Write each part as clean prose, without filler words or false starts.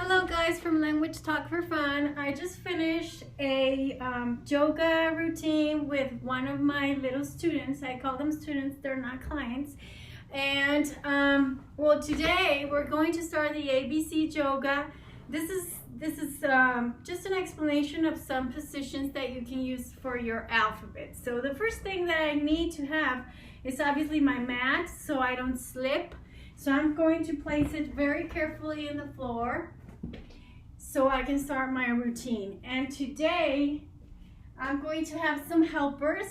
Hello guys from Language Talk for Fun. I just finished a yoga routine with one of my little students. I call them students, they're not clients. And well, today we're going to start the ABC yoga. This is just an explanation of some positions that you can use for your alphabet. So the first thing that I need to have is obviously my mat so I don't slip. So I'm going to place it very carefully in the floor so I can start my routine. And today I'm going to have some helpers.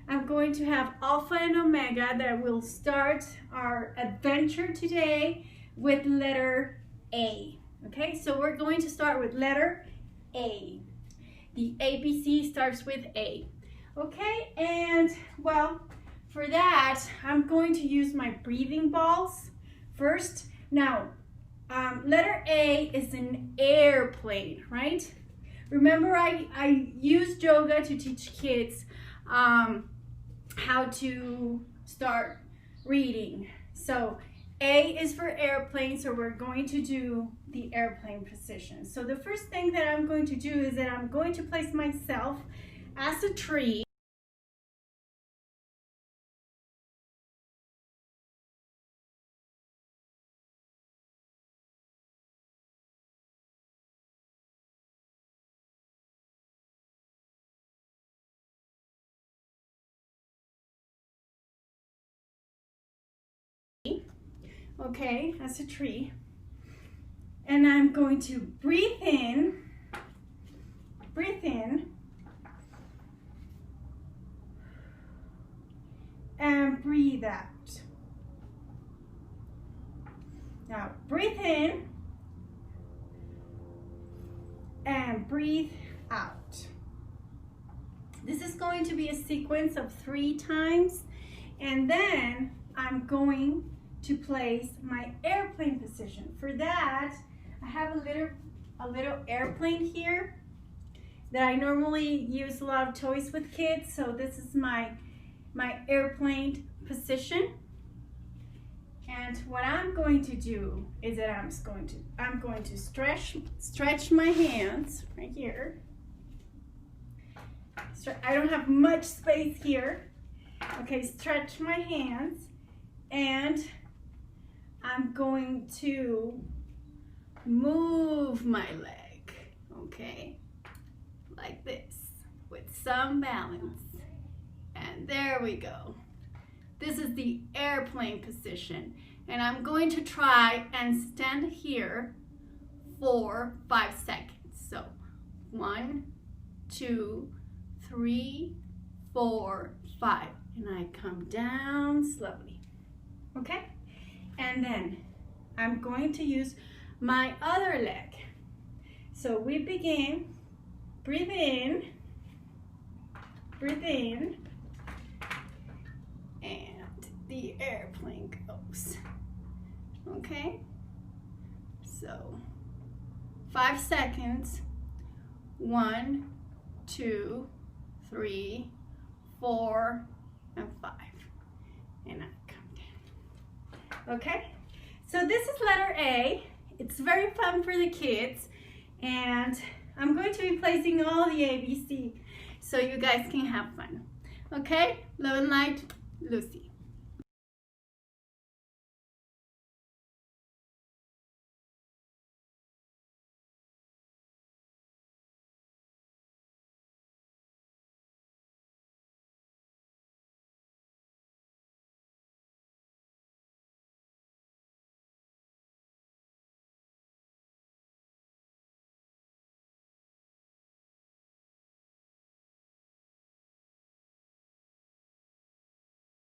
I'm going to have Alpha and Omega that will start our adventure today with letter A. Okay, so we're going to start with letter A. The ABC starts with A. Okay, and well, for that, I'm going to use my breathing balls first. Now, letter A is an airplane, right? Remember, I used yoga to teach kids how to start reading. So A is for airplane, so we're going to do the airplane position. So the first thing that I'm going to do is that I'm going to place myself as a tree. Okay, as a tree. And I'm going to breathe in, and breathe out. Now breathe in and breathe out. This is going to be a sequence of 3 times, and then I'm going to place my airplane position. For that, I have a little airplane here that I normally use a lot of toys with kids. So this is my airplane position. And what I'm going to do is that I'm going to stretch my hands right here. I don't have much space here. Okay, stretch my hands, and I'm going to move my leg, okay, like this, with some balance. And there we go. This is the airplane position. And I'm going to try and stand here for 5 seconds. So 1, 2, 3, 4, 5. And I come down slowly, okay? And then I'm going to use my other leg. So we begin, breathe in, and the airplane goes. Okay? So 5 seconds. 1, 2, 3, 4, and 5. And I come down. Okay? So this is letter A. It's very fun for the kids. And I'm going to be placing all the ABC so you guys can have fun. Okay? Love and light, Lucy.